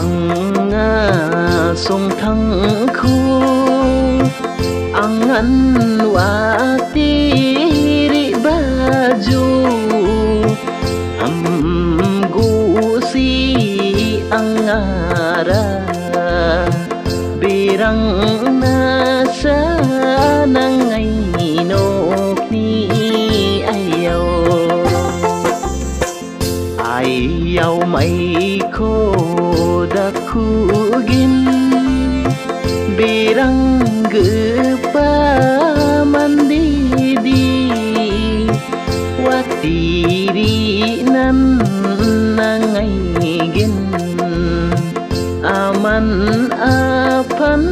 Angga song thang khu Angan wati ri baju Amgu si angara Birang nasa nangai nok ni ayaw Ayaw may ko dakugin Birang gepa mandidi Watiri nan nangaigin Aman apan